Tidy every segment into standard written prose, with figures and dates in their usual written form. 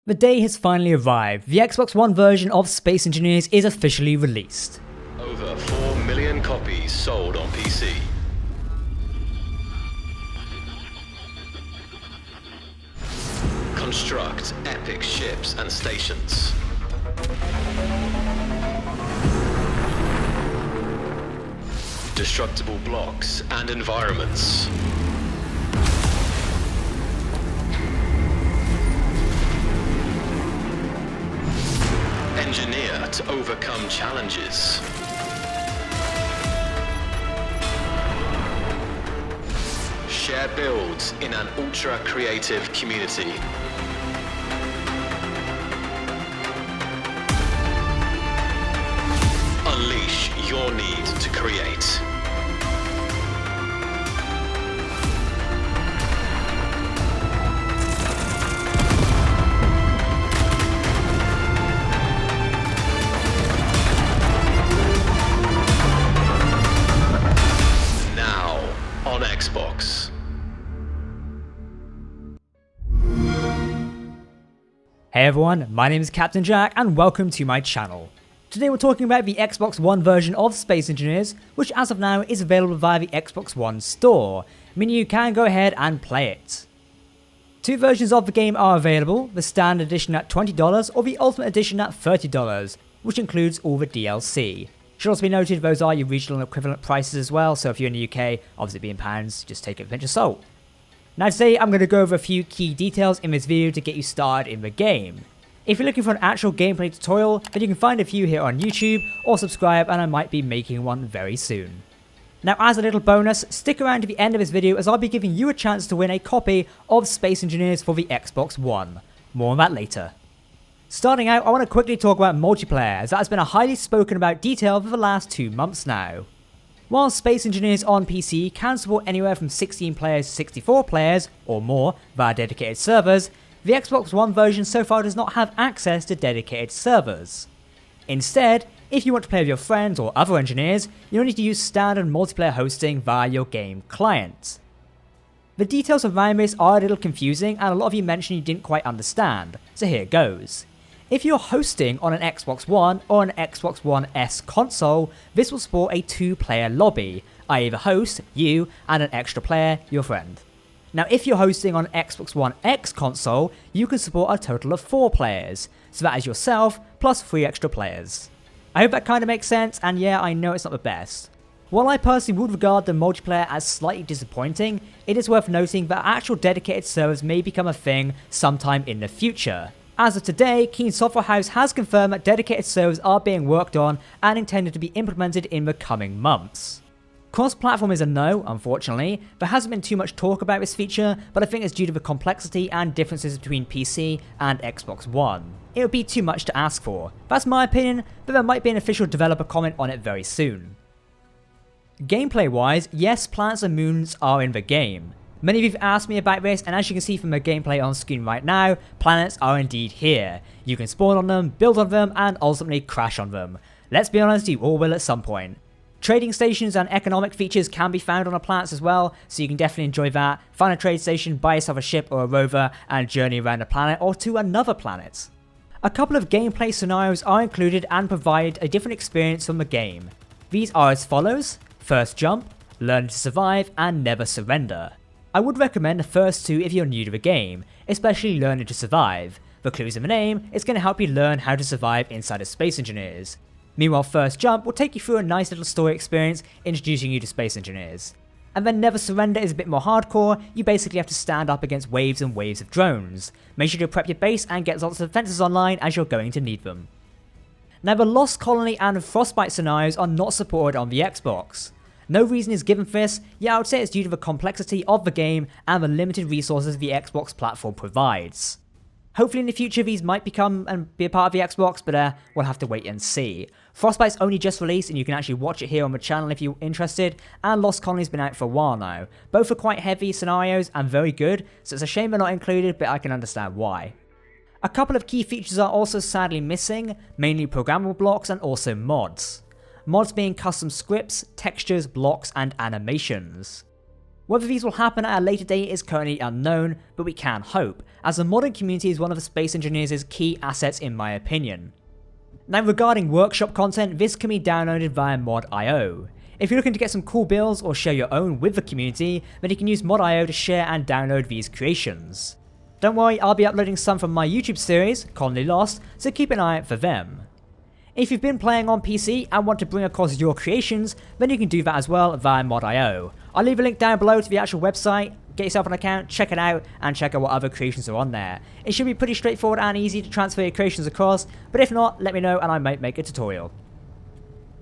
The day has finally arrived. The Xbox One version of Space Engineers is officially released. Over 4 million copies sold on PC. Construct epic ships and stations. Destructible blocks and environments. Engineer to overcome challenges. Share builds in an ultra-creative community. Unleash your need to create. Now on Xbox. Hey everyone, my name is Captain Jack and welcome to my channel. Today we're talking about the Xbox One version of Space Engineers, which as of now is available via the Xbox One store, meaning you can go ahead and play it. Two versions of the game are available, the standard edition at $20 or the ultimate edition at $30, which includes all the DLC. Should also be noted those are your regional equivalent prices as well, so if you're in the UK, obviously being pounds, just take it with a pinch of salt. Now today I'm going to go over a few key details in this video to get you started in the game. If you're looking for an actual gameplay tutorial, then you can find a few here on YouTube or subscribe and I might be making one very soon. Now as a little bonus, stick around to the end of this video as I'll be giving you a chance to win a copy of Space Engineers for the Xbox One. More on that later. Starting out, I want to quickly talk about multiplayer as that has been a highly spoken about detail for the last 2 months now. While Space Engineers on PC can support anywhere from 16 players to 64 players or more via dedicated servers, the Xbox One version so far does not have access to dedicated servers. Instead, if you want to play with your friends or other engineers, you'll need to use standard multiplayer hosting via your game client. The details around this are a little confusing and a lot of you mentioned you didn't quite understand, so here goes. If you're hosting on an Xbox One or an Xbox One S console, this will support a 2-player lobby, i.e. the host, you, and an extra player, your friend. Now if you're hosting on Xbox One X console, you can support a total of 4 players, so that is yourself plus 3 extra players. I hope that kind of makes sense, and yeah, I know it's not the best. While I personally would regard the multiplayer as slightly disappointing, it is worth noting that actual dedicated servers may become a thing sometime in the future. As of today, Keen Software House has confirmed that dedicated servers are being worked on and intended to be implemented in the coming months. Cross-platform is a no, unfortunately. There hasn't been too much talk about this feature, but I think it's due to the complexity and differences between PC and Xbox One. It would be too much to ask for. That's my opinion, but there might be an official developer comment on it very soon. Gameplay-wise, yes, planets and moons are in the game. Many of you have asked me about this, and as you can see from the gameplay on screen right now, planets are indeed here. You can spawn on them, build on them, and ultimately crash on them. Let's be honest, you all will at some point. Trading stations and economic features can be found on the planets as well, so you can definitely enjoy that. Find a trade station, buy yourself a ship or a rover, and journey around the planet or to another planet. A couple of gameplay scenarios are included and provide a different experience from the game. These are as follows: First Jump, Learn to Survive, and Never Surrender. I would recommend the first two if you're new to the game, especially Learning to Survive. The clues in the name is going to help you learn how to survive inside of Space Engineers. Meanwhile, First Jump will take you through a nice little story experience introducing you to Space Engineers. And then Never Surrender is a bit more hardcore. You basically have to stand up against waves and waves of drones. Make sure to prep your base and get lots of defenses online as you're going to need them. Now the Lost Colony and Frostbite scenarios are not supported on the Xbox. No reason is given for this, yet I would say it's due to the complexity of the game and the limited resources the Xbox platform provides. Hopefully in the future these might become and be a part of the Xbox, but we'll have to wait and see. Frostbite's only just released and you can actually watch it here on the channel if you're interested, and Lost Colony's been out for a while now. Both are quite heavy scenarios and very good, so it's a shame they're not included, but I can understand why. A couple of key features are also sadly missing, mainly programmable blocks and also mods. Mods being custom scripts, textures, blocks, and animations. Whether these will happen at a later date is currently unknown, but we can hope, as the modding community is one of the Space Engineers' key assets in my opinion. Now regarding workshop content, this can be downloaded via mod.io. If you're looking to get some cool builds or share your own with the community, then you can use mod.io to share and download these creations. Don't worry, I'll be uploading some from my YouTube series, Colony Lost, so keep an eye out for them. If you've been playing on PC and want to bring across your creations, then you can do that as well via mod.io. I'll leave a link down below to the actual website, get yourself an account, check it out, and check out what other creations are on there. It should be pretty straightforward and easy to transfer your creations across, but if not, let me know and I might make a tutorial.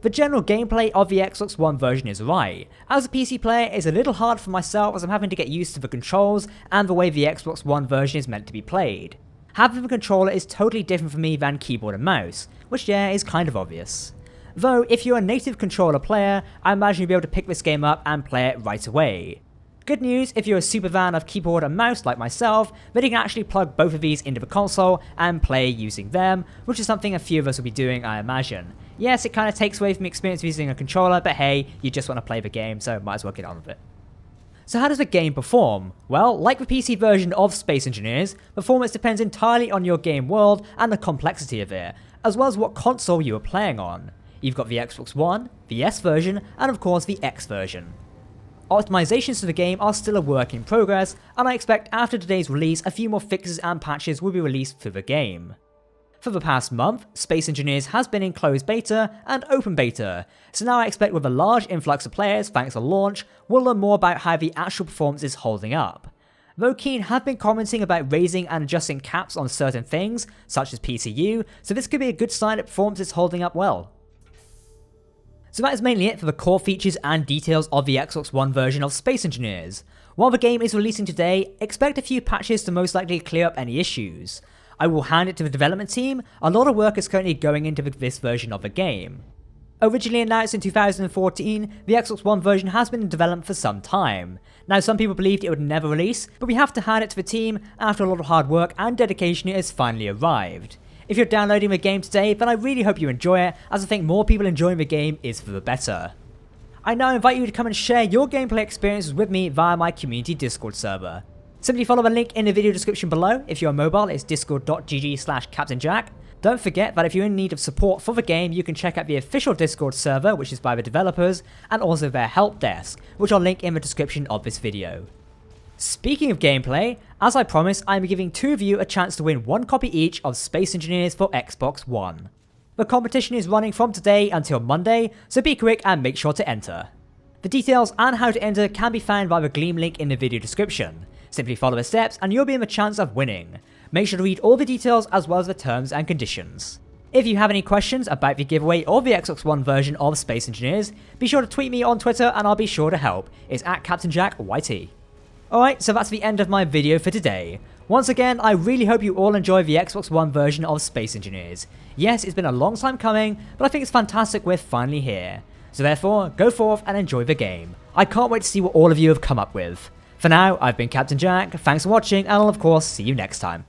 The general gameplay of the Xbox One version is right. As a PC player, it's a little hard for myself as I'm having to get used to the controls and the way the Xbox One version is meant to be played. Having the controller is totally different for me than keyboard and mouse, which yeah, is kind of obvious. Though, if you're a native controller player, I imagine you'll be able to pick this game up and play it right away. Good news if you're a super fan of keyboard and mouse like myself, then you can actually plug both of these into the console and play using them, which is something a few of us will be doing, I imagine. Yes, it kind of takes away from the experience of using a controller, but hey, you just want to play the game, so might as well get on with it. So how does the game perform? Well, like the PC version of Space Engineers, performance depends entirely on your game world and the complexity of it, as well as what console you are playing on. You've got the Xbox One, the S version, and of course the X version. Optimizations to the game are still a work in progress, and I expect after today's release a few more fixes and patches will be released for the game. For the past month, Space Engineers has been in closed beta and open beta, so now I expect with a large influx of players thanks to launch, we'll learn more about how the actual performance is holding up. Though Keen have been commenting about raising and adjusting caps on certain things, such as PCU, so this could be a good sign that performance is holding up well. So that is mainly it for the core features and details of the Xbox One version of Space Engineers. While the game is releasing today, expect a few patches to most likely clear up any issues. I will hand it to the development team, a lot of work is currently going into this version of the game. Originally announced in 2014, the Xbox One version has been in development for some time. Now some people believed it would never release, but we have to hand it to the team after a lot of hard work and dedication it has finally arrived. If you're downloading the game today, then I really hope you enjoy it, as I think more people enjoying the game is for the better. I now invite you to come and share your gameplay experiences with me via my community Discord server. Simply follow the link in the video description below. If you're mobile, it's discord.gg/CaptainJack. Don't forget that if you're in need of support for the game, you can check out the official Discord server, which is by the developers, and also their help desk, which I'll link in the description of this video. Speaking of gameplay, as I promised, I'm giving two of you a chance to win one copy each of Space Engineers for Xbox One. The competition is running from today until Monday, so be quick and make sure to enter. The details and how to enter can be found by the Gleam link in the video description. Simply follow the steps and you'll be in the chance of winning. Make sure to read all the details as well as the terms and conditions. If you have any questions about the giveaway or the Xbox One version of Space Engineers, be sure to tweet me on Twitter and I'll be sure to help. It's @CaptainJackYT. Alright, so that's the end of my video for today. Once again, I really hope you all enjoy the Xbox One version of Space Engineers. Yes, it's been a long time coming, but I think it's fantastic we're finally here. So therefore, go forth and enjoy the game. I can't wait to see what all of you have come up with. For now, I've been Captain Jack, thanks for watching, and I'll of course see you next time.